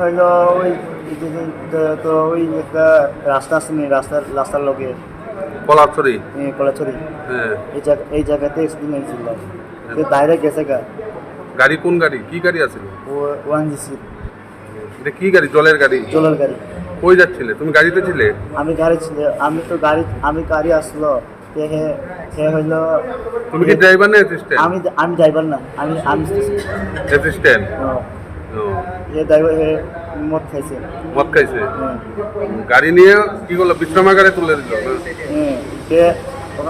হইলো ওই তো ওই একটা রাস্তা আছে নি রাস্তার লগে কলারছড়ি। কলাছড়ি হ্যাঁ। এই জায়গাতে অ্যাক্সিডেন্ট হয়েছিল। বাইরে গেছে গা। গাড়ি কোন গাড়ি? কি গাড়ি আছিল? ও 1GC এটা কি গাড়ি? জলের গাড়ি? জলের গাড়ি। কই যাচ্ছিলে? তুমি গাড়িতে ছিলে? আমি গাড়ি আসলো হে হইলো। তুমি কি ড্রাইভার না অ্যাসিস্ট্যান্ট? আমি ড্রাইভার না, আমি অ্যাসিস্ট্যান্ট। ড্রাইভার মদ খাইছে। মদ খাইছে? গাড়ি নিয়ে কি করলো? বিশ্রামাগারে তুলে দিল?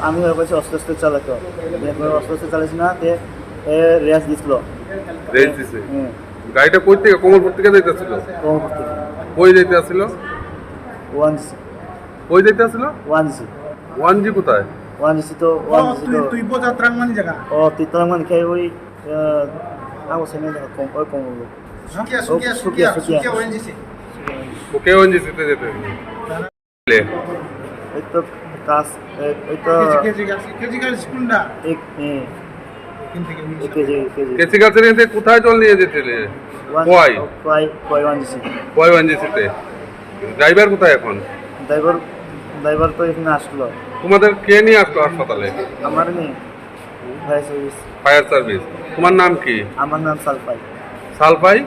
আমি বলছি অস্তে চালাতো, অস্তে চালাইছি না, রেস দিছিল। রেস দিছে? গাড়িটা কই থেকে? কমলপুর থেকে যাইতেছিল? কমলপুর থেকে। কই যাইতে আসছিল? 1GC। কই যাইতে আসছিল? 1GC। 1G কোথায়? 1GC তো তুই বোঝাত্রাংমানি জায়গা। তুই ত্রাংমানি খাই ওই ako sa nila ওই কমলপুর। সুকিয়া 1GC। ওকে 1GC তে যেতে। এই তো কাজ এই তো কেজি গাড়ি কোনটা? কেসি গাছের এতে কোথায় জল নিয়ে যেতে? কয় 1GC। কয় 1GC তে? ড্রাইভার কোথায় এখন? ড্রাইভার তো এখানে আসলো। তোমাদের কে নিয়ে আসলো হাসপাতালে? আমার নেই, ফায়ার সার্ভিস। Fire service. তোমার নাম কি? আমার নাম সালপাই। সালপাই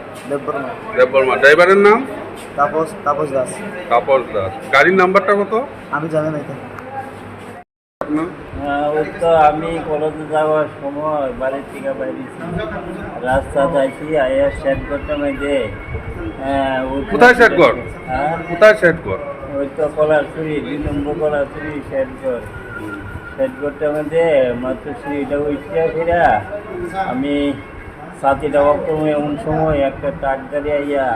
দেববর্মা। ড্রাইভারের নাম? তাপস দাস। তাপস দাস। গাড়ির নাম্বারটা কত? আমি জানি না এটা। ওই তো আমি কলেজে যাওয়ার সময় বাড়ির থেকে বাইরেছি, রাস্তা যাইছি আয়া সেট করতে মধ্যে। কোথায় সেট কর? কোথায় সেট কর? ওই তো কলারছড়ি 2 নম্বর কলারছড়ি সেট করতে মধ্যে মাত্র সিঁড়িটা উঠতে ফিরা আমি সাথীটা অক্রমে এমন সময় একটা ট্রাক গাড়ি আইয়া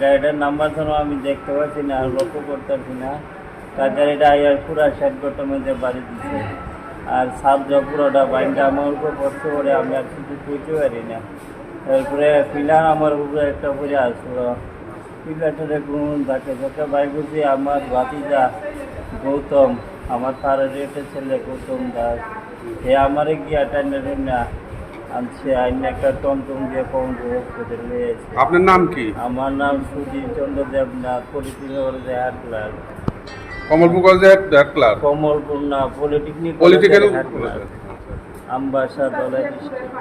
গাড়িটার নাম্বার যেন আমি দেখতে পাচ্ছি না, লক্ষ্য করতেছি না। ট্রাক গাড়িটা আইয়ার পুরা সেট করতে মধ্যে বাড়ি দিচ্ছে, আর সাতটা পুরোটা বাইনটা আমার উপর পড়তে পড়ে আমি আর কিছু করতে পারি না। তারপরে পিলার আমার উপরে একটা পরে আসলো, পিলারটারে গুণ ধাক্কা ধাক্কা বাই করছি। আমার ভাতিজা গৌতম, আমার তার রেটের ছেলে গৌতম দাস, আমারে গিয়া টাইনে না আনছে, আইন একটা টমটম দিয়ে কমলপুর হসপিটালে। আপনার নাম কি? আমার নাম সুধীর চন্দ্র দেবনাথ, পলিটেকনিক কলেজে হেড ক্লার্ক। কমলপুর কলেজে হেড ক্লার্ক? কমলপুর না, polytechnic political head clerk, Ambassa দলের ডিস্ট্রিক্ট।